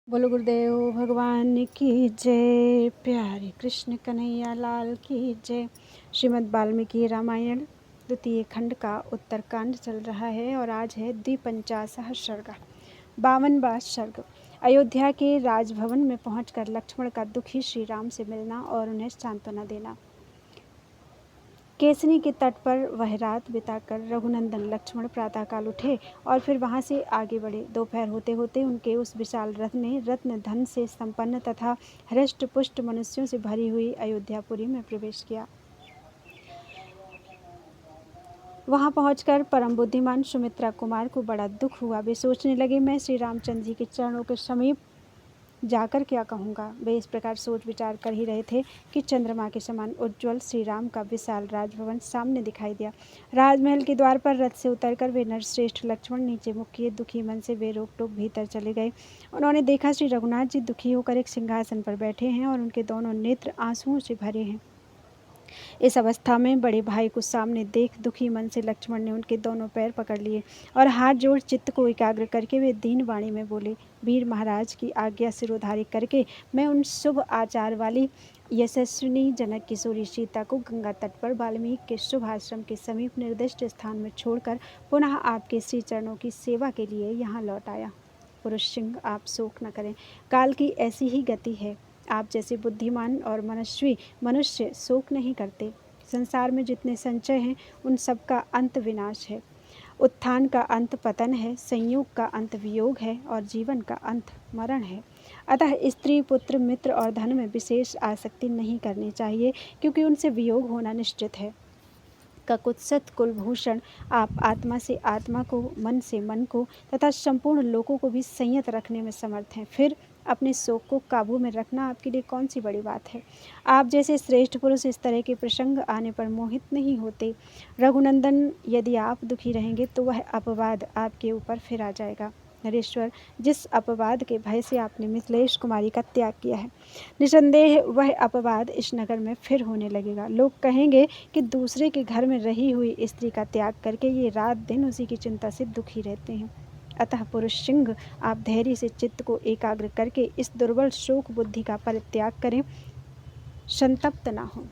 बोलो गुरुदेव भगवान की जय। प्यारे कृष्ण कन्हैया लाल की जय। श्रीमद् वाल्मीकि रामायण द्वितीय खंड का उत्तरकांड चल रहा है और आज है द्विपंचाशः सर्ग, 52वां सर्ग। अयोध्या के राजभवन में पहुंचकर लक्ष्मण का दुखी श्री राम से मिलना और उन्हें सांत्वना देना। केसनी के तट पर वह रात बिताकर रघुनंदन लक्ष्मण प्रातःकाल उठे और फिर वहां से आगे बढ़े। दोपहर होते होते उनके उस विशाल रथ ने रत्न धन से संपन्न तथा हृष्ट पुष्ट मनुष्यों से भरी हुई अयोध्यापुरी में प्रवेश किया। वहां पहुंचकर परम बुद्धिमान सुमित्रा कुमार को बड़ा दुख हुआ। वे सोचने लगे, मैं श्री रामचंद्र जी के चरणों के समीप जाकर क्या कहूँगा। वे इस प्रकार सोच विचार कर ही रहे थे कि चंद्रमा के समान उज्ज्वल श्री राम का विशाल राजभवन सामने दिखाई दिया। राजमहल के द्वार पर रथ से उतरकर वे नरश्रेष्ठ लक्ष्मण नीचे मुख किए दुखी मन से वे रोक टोक भीतर चले गए। उन्होंने देखा श्री रघुनाथ जी दुखी होकर एक सिंहासन पर बैठे हैं और उनके दोनों नेत्र आंसुओं से भरे हैं। इस अवस्था में बड़े भाई को सामने देख दुखी मन से लक्ष्मण ने उनके दोनों पैर पकड़ लिए और हाथ जोड़ चित्त को एकाग्र करके वे दीन वाणी में बोले, वीर महाराज की आज्ञा सिरोधारी करके मैं उन शुभ आचार वाली यशस्विनी जनक किशोरी सीता को गंगा तट पर वाल्मीकि के शुभ आश्रम के समीप निर्दिष्ट स्थान में छोड़कर पुनः आपके श्री चरणों की सेवा के लिए यहाँ लौट आया। पुरुष सिंह, आप शोक न करें, काल की ऐसी ही गति है। आप जैसे बुद्धिमान और मनस्वी मनुष्य शोक नहीं करते। संसार में जितने संचय हैं उन सब का अंत विनाश है। उत्थान का अंत पतन है, संयोग का अंत वियोग है और जीवन का अंत मरण है। अतः स्त्री, पुत्र, मित्र और धन में विशेष आसक्ति नहीं करनी चाहिए, क्योंकि उनसे वियोग होना निश्चित है। ककुत्सित कुलभूषण, आप आत्मा से आत्मा को, मन से मन को तथा संपूर्ण लोकों को भी संयत रखने में समर्थ हैं। फिर अपने शोक को काबू में रखना आपके लिए कौन सी बड़ी बात है। आप जैसे श्रेष्ठ पुरुष इस तरह के प्रसंग आने पर मोहित नहीं होते। रघुनंदन, यदि आप दुखी रहेंगे तो वह अपवाद आपके ऊपर फिर आ जाएगा। नरेश्वर, जिस अपवाद के भय से आपने मिथिलेश कुमारी का त्याग किया है, निसंदेह वह अपवाद इस नगर में फिर होने लगेगा। लोग कहेंगे कि दूसरे के घर में रही हुई स्त्री का त्याग करके ये रात दिन उसी की चिंता से दुखी रहते हैं। अतः पुरुष सिंह, आप धैर्य से चित्त को एकाग्र करके इस दुर्बल शोक बुद्धि का परित्याग करें, संतप्त ना हो।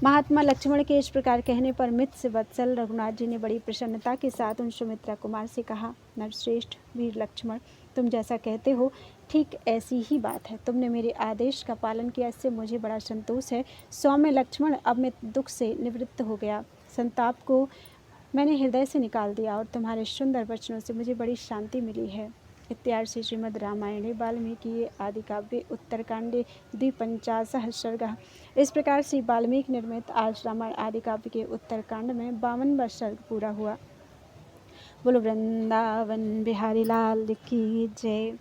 महात्मा लक्ष्मण के इस प्रकार कहने पर मित्र वत्सल रघुनाथ जी ने बड़ी प्रसन्नता के साथ उन सुमित्रा कुमार से कहा, नरश्रेष्ठ वीर लक्ष्मण, तुम जैसा कहते हो ठीक ऐसी ही बात है। तुमने मेरे आदेश का पालन किया, इससे मुझे बड़ा संतोष है। सौम्य लक्ष्मण, अब मैं दुख से निवृत्त हो गया। संताप को मैंने हृदय से निकाल दिया और तुम्हारे सुंदर वचनों से मुझे बड़ी शांति मिली है। इत्यादि श्रीमद् रामायणे वाल्मीकि आदि काव्ये उत्तरकांडे द्विपंचाशः सर्गः। इस प्रकार श्री वाल्मीकि निर्मित आज रामायण आदि काव्य के उत्तरकांड में 52वां सर्ग पूरा हुआ। बोलो वृंदावन बिहारी लाल की जय।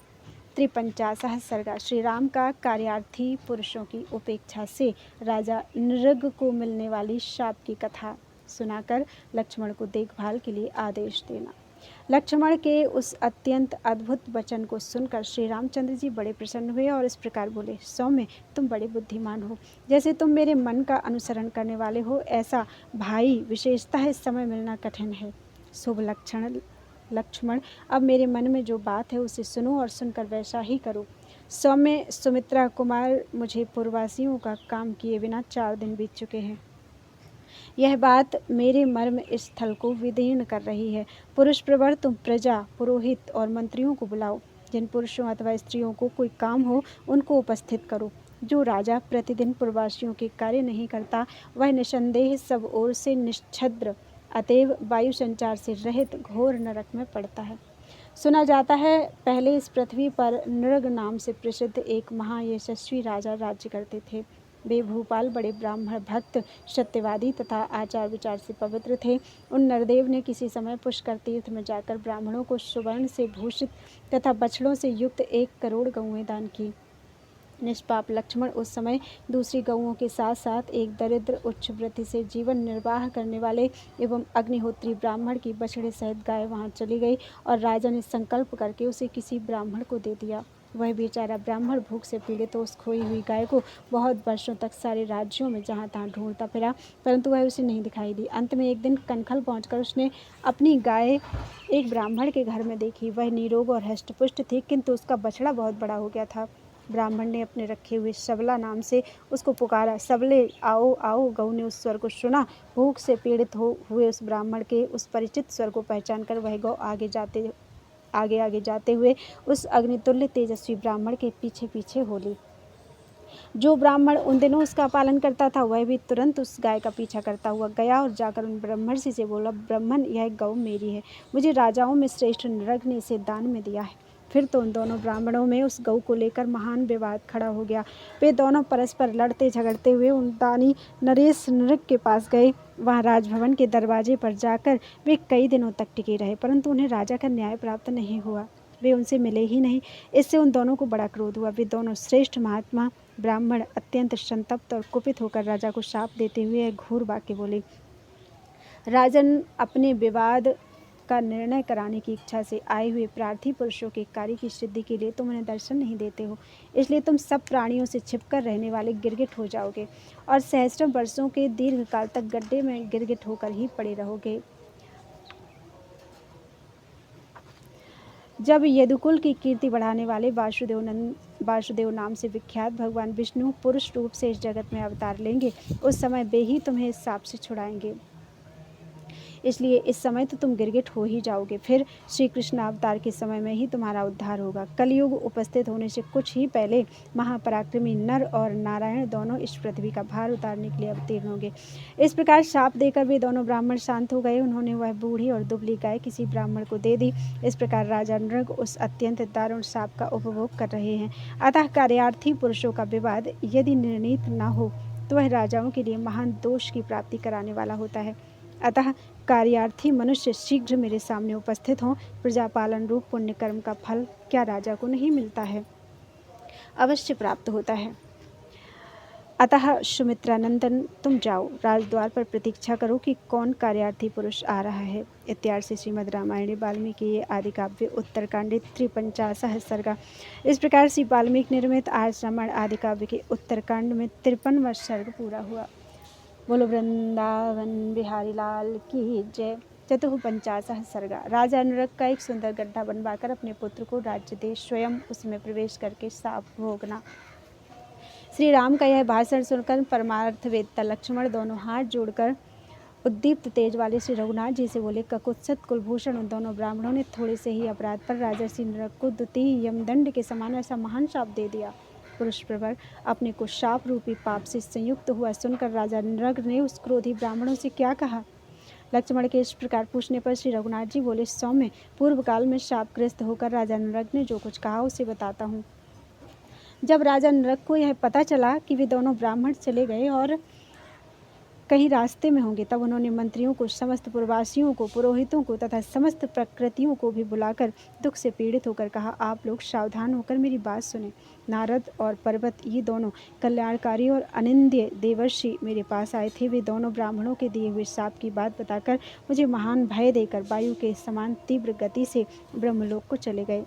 त्रिपंचाशः सर्ग। श्री राम का कार्यार्थी पुरुषों की उपेक्षा से राजा नृग को मिलने वाली शाप की कथा सुनाकर लक्ष्मण को देखभाल के लिए आदेश देना। लक्ष्मण के उस अत्यंत अद्भुत वचन को सुनकर श्री रामचंद्र जी बड़े प्रसन्न हुए और इस प्रकार बोले, सौम्य, तुम बड़े बुद्धिमान हो। जैसे तुम मेरे मन का अनुसरण करने वाले हो, ऐसा भाई विशेषतः इस समय मिलना कठिन है। शुभ लक्ष्मण, अब मेरे मन में जो बात है उसे सुनो और सुनकर वैसा ही करो। सौम्य सुमित्रा कुमार, मुझे पूर्ववासियों का काम किए बिना 4 दिन बीत चुके हैं। यह बात मेरे मर्म स्थल को विदीर्ण कर रही है। पुरुष प्रवर, तुम प्रजा, पुरोहित और मंत्रियों को बुलाओ। जिन पुरुषों अथवा स्त्रियों को कोई काम हो उनको उपस्थित करो। जो राजा प्रतिदिन पूर्ववासियों के कार्य नहीं करता, वह निसंदेह सब ओर से निश्छद्र, अतएव वायु संचार से रहित घोर नरक में पड़ता है। सुना जाता है, पहले इस पृथ्वी पर नृग नाम से प्रसिद्ध एक महायशस्वी राजा राज्य करते थे। वे भूपाल बड़े ब्राह्मण भक्त, सत्यवादी तथा आचार विचार से पवित्र थे। उन नरदेव ने किसी समय पुष्कर तीर्थ में जाकर ब्राह्मणों को सुवर्ण से भूषित तथा बछड़ों से युक्त 1 करोड़ गौएं दान की। निष्पाप लक्ष्मण उस समय दूसरी गौओं के साथ साथ एक दरिद्र उच्च वृत्ति से जीवन निर्वाह करने वाले एवं अग्निहोत्री ब्राह्मण की बछड़े सहित गाय वहां चली गई और राजा ने संकल्प करके उसे किसी ब्राह्मण को दे दिया। वह बेचारा ब्राह्मण भूख से पीड़ित तो उस खोई हुई गाय को बहुत वर्षों तक सारे राज्यों में जहाँ तहाँ ढूंढता फिरा, परंतु वह उसे नहीं दिखाई दी। अंत में एक दिन कनखल पहुंचकर उसने अपनी गाय एक ब्राह्मण के घर में देखी। वह निरोग और हष्टपुष्ट थी, किंतु उसका बछड़ा बहुत बड़ा हो गया था। ब्राह्मण ने अपने रखे हुए सबला नाम से उसको पुकारा। सबले, आओ आओ। गऊ ने उस स्वर को सुना। भूख से पीड़ित हुए उस ब्राह्मण के उस परिचित स्वर को पहचान कर वह गौ आगे आगे जाते हुए उस अग्नितुल्य तेजस्वी ब्राह्मण के पीछे पीछे हो ली। जो ब्राह्मण उन दिनों उसका पालन करता था वह भी तुरंत उस गाय का पीछा करता हुआ गया और जाकर उन ब्रह्मर्षि से बोला, ब्राह्मण, यह गौ मेरी है, मुझे राजाओं में श्रेष्ठ नृग ने इसे दान में दिया है। फिर तो उन दोनों ब्राह्मणों में उस गऊ को लेकर महान विवाद खड़ा हो गया। वे दोनों परस्पर लड़ते झगड़ते हुए उन दानी नरेश नृग के पास गए। वहाँ राजभवन के दरवाजे पर जाकर वे कई दिनों तक टिके रहे, परंतु उन्हें राजा का न्याय प्राप्त नहीं हुआ। वे उनसे मिले ही नहीं। इससे उन दोनों को बड़ा क्रोध हुआ। वे दोनों श्रेष्ठ महात्मा ब्राह्मण अत्यंत संतप्त और कुपित होकर राजा को शाप देते हुए एक घूर वाक्य बोले, राजन, अपने विवाद का निर्णय कराने की इच्छा से आए हुए प्रार्थी पुरुषों के कार्य की सिद्धि के लिए तुम उन्हें दर्शन नहीं देते हो, इसलिए तुम सब प्राणियों से छिपकर रहने वाले गिरगिट हो जाओगे और सहस्रों वर्षों के दीर्घ काल तक गड्ढे में गिरगिट होकर ही पड़े रहोगे। जब यदुकुल की कीर्ति बढ़ाने वाले वासुदेव नाम से विख्यात भगवान विष्णु पुरुष रूप से इस जगत में अवतार लेंगे, उस समय वे ही तुम्हें इस शाप से छुड़ाएंगे। इसलिए इस समय तो तुम गिरगिट हो ही जाओगे। फिर श्री कृष्ण अवतार के समय में ही तुम्हारा उद्धार होगा। कलयुग उपस्थित होने से कुछ ही पहले महापराक्रमी नर और नारायण दोनों इस पृथ्वी का भार उतारने के लिए अवतीर्ण होंगे। इस प्रकार शाप देकर वे दोनों ब्राह्मण शांत हो गए। उन्होंने वह बूढ़ी और दुबली गाय किसी ब्राह्मण को दे दी। इस प्रकार राजा नृग उस अत्यंत दारुण शाप का उपभोग कर रहे हैं। अतः कार्यार्थी पुरुषों का विवाद यदि निर्णीत न हो तो वह राजाओं के लिए महान दोष की प्राप्ति कराने वाला होता है। अतः कार्यार्थी मनुष्य शीघ्र मेरे सामने उपस्थित हों। प्रजापालन रूप पुण्य कर्म का फल क्या राजा को नहीं मिलता है? अवश्य प्राप्त होता है। अतः सुमित्रानंदन, तुम जाओ, राजद्वार पर प्रतीक्षा करो कि कौन कार्यार्थी पुरुष आ रहा है। इत्यार्थ श्रीमद् रामायणे वाल्मीकि आदि काव्य उत्तरकांडे 53 सर्गा। इस प्रकार श्री वाल्मीकि निर्मित आज रामायण आदि काव्य के उत्तरकांड में 53वां सर्ग पूरा हुआ। बोलो वृंदावन बिहारी लाल की जय। 54 सर्गा। राजा अनुरग का एक सुंदर गड्ढा बनवाकर अपने पुत्र को राज्य दे स्वयं उसमें प्रवेश करके साप भोगना। श्री राम का यह भाषण सुनकर परमार्थ वेदता लक्ष्मण दोनों हाथ जोड़कर उद्दीप्त तेज वाले श्री रघुनाथ जी से बोले, ककुत्सित कुलभूषण, उन दोनों ब्राह्मणों ने थोड़े से ही अपराध पर राजा श्री नृग को द्वितीय यमदंड के समान ऐसा महान शाप दे दिया। पुरुष प्रवर अपने को शाप रूपी पाप से संयुक्त हुआ सुनकर राजा नृग ने उस क्रोधी ब्राह्मणों से क्या कहा? लक्ष्मण के इस प्रकार पूछने पर श्री रघुनाथ जी बोले, सौम्य, पूर्व काल में शापग्रस्त होकर राजा नृग ने जो कुछ कहा उसे बताता हूँ। जब राजा नृग को यह पता चला कि वे दोनों ब्राह्मण चले गए और कहीं रास्ते में होंगे, तब उन्होंने मंत्रियों को, समस्त पुरवासियों को, पुरोहितों को तथा समस्त प्रकृतियों को भी बुलाकर दुख से पीड़ित होकर कहा, आप लोग सावधान होकर मेरी बात सुने। नारद और पर्वत, ये दोनों कल्याणकारी और अनिंद्य देवर्षि मेरे पास आए थे। वे दोनों ब्राह्मणों के दिए हुए शाप की बात बताकर मुझे महान भय देकर वायु के समान तीव्र गति से ब्रह्मलोक को चले गए।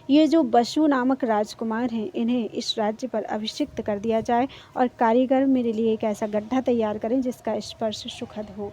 ये जो बसु नामक राजकुमार हैं, इन्हें इस राज्य पर अभिषिक्त कर दिया जाए और कारीगर मेरे लिए एक ऐसा गड्ढा तैयार करें जिसका स्पर्श सुखद हो।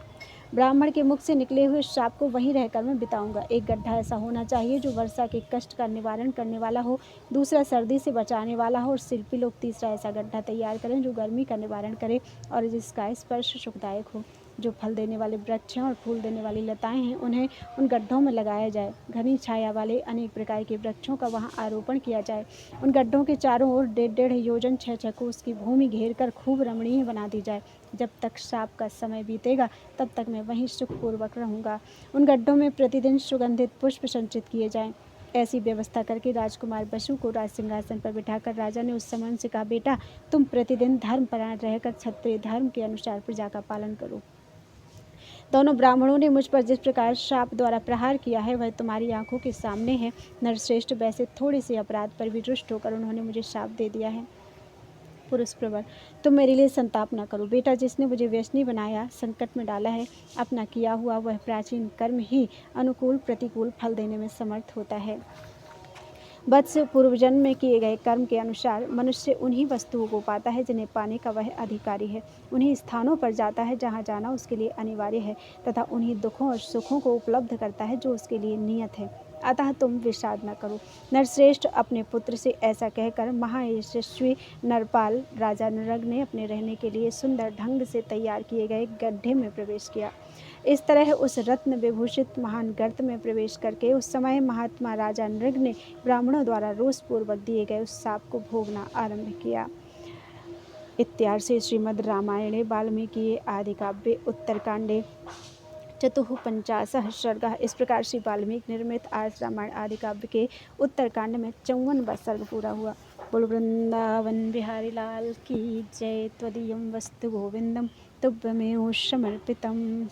ब्राह्मण के मुख से निकले हुए शाप को वहीं रहकर मैं बिताऊंगा। एक गड्ढा ऐसा होना चाहिए जो वर्षा के कष्ट का निवारण करने वाला हो, दूसरा सर्दी से बचाने वाला हो और शिल्पी लोग तीसरा ऐसा गड्ढा तैयार करें जो गर्मी का निवारण करे और जिसका स्पर्श सुखदायक हो। जो फल देने वाले वृक्ष हैं और फूल देने वाली लताएं हैं, उन्हें उन गड्ढों में लगाया जाए। घनी छाया वाले अनेक प्रकार के वृक्षों का वहां आरोपण किया जाए। उन गड्ढों के चारों ओर 1.5 योजन 6 कोस की भूमि घेर कर खूब रमणीय बना दी जाए। जब तक शाप का समय बीतेगा तब तक मैं वहीं सुखपूर्वक रहूँगा। उन गड्ढों में प्रतिदिन सुगंधित पुष्प संचित किए जाएं। ऐसी व्यवस्था करके राजकुमार बसु को राज सिंहासन पर बिठाकर राजा ने उस समय उनसे कहा, बेटा, तुम प्रतिदिन धर्मपरायण रहकर क्षत्रिय धर्म के अनुसार प्रजा का पालन करो। दोनों ब्राह्मणों ने मुझ पर जिस प्रकार शाप द्वारा प्रहार किया है वह तुम्हारी आंखों के सामने है। नरश्रेष्ठ, वैसे थोड़े से अपराध पर भी रुष्ट होकर उन्होंने मुझे शाप दे दिया है। पुरुष प्रवर, तुम मेरे लिए संताप न करो। बेटा, जिसने मुझे व्यसनी बनाया, संकट में डाला है, अपना किया हुआ वह प्राचीन कर्म ही अनुकूल प्रतिकूल फल देने में समर्थ होता है। वत्स पूर्व जन्म में किए गए कर्म के अनुसार मनुष्य उन्हीं वस्तुओं को पाता है जिन्हें पाने का वह अधिकारी है, उन्हीं स्थानों पर जाता है जहाँ जाना उसके लिए अनिवार्य है, तथा उन्हीं दुखों और सुखों को उपलब्ध करता है जो उसके लिए नियत है। अतः तुम विषाद न करो। नरश्रेष्ठ अपने पुत्र से ऐसा कहकर महायशस्वी नरपाल राजा नृग ने अपने रहने के लिए सुंदर ढंग से तैयार किए गए गड्ढे में प्रवेश किया। इस तरह उस रत्न विभूषित महान गर्त में प्रवेश करके उस समय महात्मा राजा नृग ने ब्राह्मणों द्वारा रोषपूर्वक दिए गए उस शाप को भोगना आरंभ किया। इत्यार्षे श्रीमद् रामायणे वाल्मीकि आदि काव्ये उत्तरकांडे चतुःपंचाशः सर्गः। इस प्रकार श्री वाल्मीकि निर्मित आज रामायण आदि काव्य के उत्तरकांड में 54वां सर्ग पूरा हुआ। बोल वृंदावन बिहारी लाल की जय। त्वदीयं वस्तु गोविंदम तुभ्यमेव समर्पितम्।